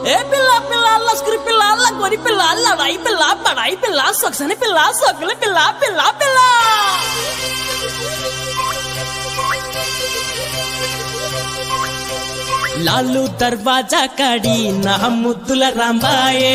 ఏ పిల్ల పిల్ల అల్ల స్క్రి పిల్ల అల్ల గొరి పిల్ల అల్ల రై పిల్ల పడై పిల్ల సొక్సని పిల్ల సొక్కుల పిల్ల పిల్ల పిల్ల లాలు దర్వాజా కాడి నా ముద్దుల రాంబాయే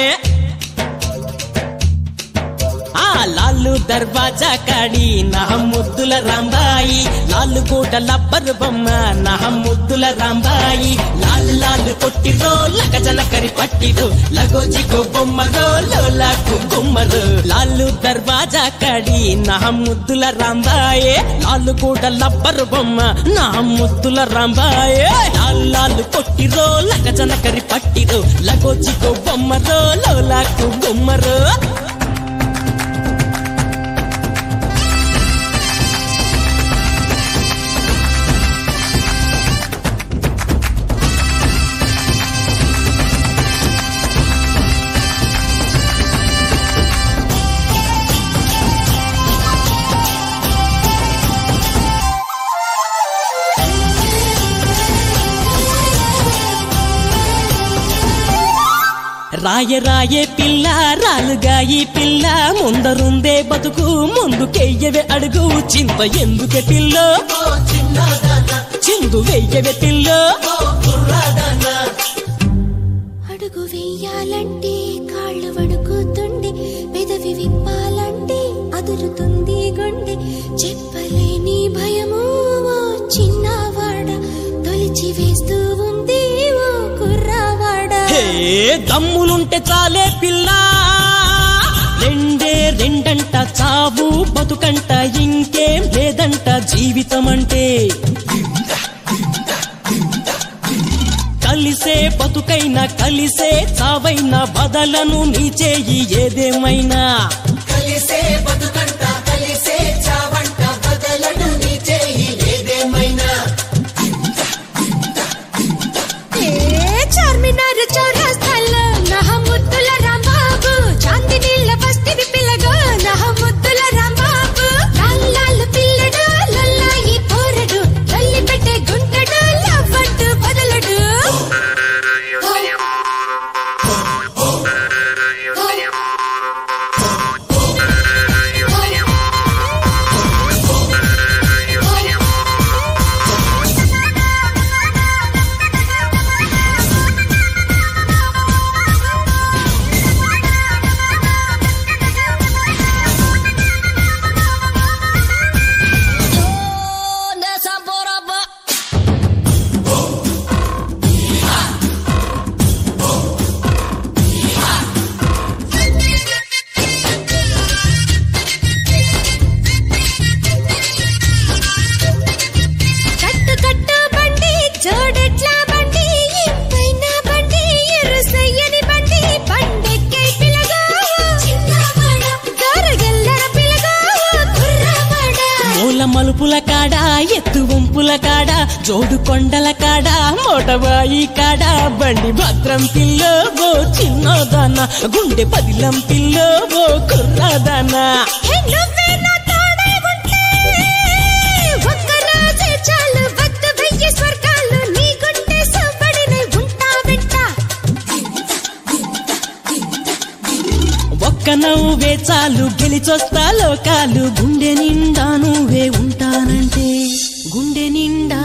లాలు దర్వాజా కాడి నా ముద్దుల రాంబాయి లాలు కోట లబ్బరు బొమ్మ నా ముద్దుల రాంబాయి లాలు లాలు కొట్టిరో లగజనకరి పట్టిరో లగోజిగో బొమ్మరో లోలాకు గుమ్మరు లాలు దర్వాజా కాడి నా ముద్దుల రాంబాయే లాలు కోట లబ్బరు బొమ్మ నా ముద్దుల రాంబాయే లాలు లాలు కొట్టిరో లగజనకరి పట్టిరో లగోజిగో బొమ్మరో లోలాకు గుమ్మరు రాయ రాయే పిల్ల రాలుగాయి పిల్ల ముందరుందే బతుకు ముందుకెయ్యవే అడుగు చింత ఎందుకే పిల్లో చిందు వెయ్యవే పిల్లో అడుగు వెయ్యాలంటే కాళ్ళు వణుకుతుండే పెదవి విప్పాలంటే అదురుతుంది గుండె చెప్పలేని భయము చిన్నవాడ తొలిచి వేస్తూ ఉంది ఓ కుర్రవాడా దమ్ములుంటే చాలే పిల్ల రెండంట చావు బతుకంట ఇంకేం లేదంట జీవితం అంటే కలిసే బతుకైనా కలిసే చావైనా బదలను నీ చేయి ఏదేమైనా కలిసే బతుకంట కలిసే చావంట బదలను నీ చేయి ఏదేమైనా చార్మినార్ చౌరస్తాలో నా ముద్దుల రాంబాబు చాందినీళ్ళ బస్తివి పిల్లగా నా ముద్దుల రాంబాబు లాల్లాలు పిల్లడు లల్లాయి పోరడు తల్లి పెట్టే గుంటడు లవ్వంటూ బదలడు మలుపుల కాడ ఎత్తు వంపుల కాడ జోడు కొండల కాడ మోటబాయి కాడ బండి భద్రం పిల్లో ఓ చిన్నదాన గుండె పదిలం పిల్లో ఓ కుర్రదానా ఒక్క నవ్వే చాలు గెలిచొస్తా లోకాలు గుండె నిండా నువ్వే ఉంటానంటే గుండె నిండా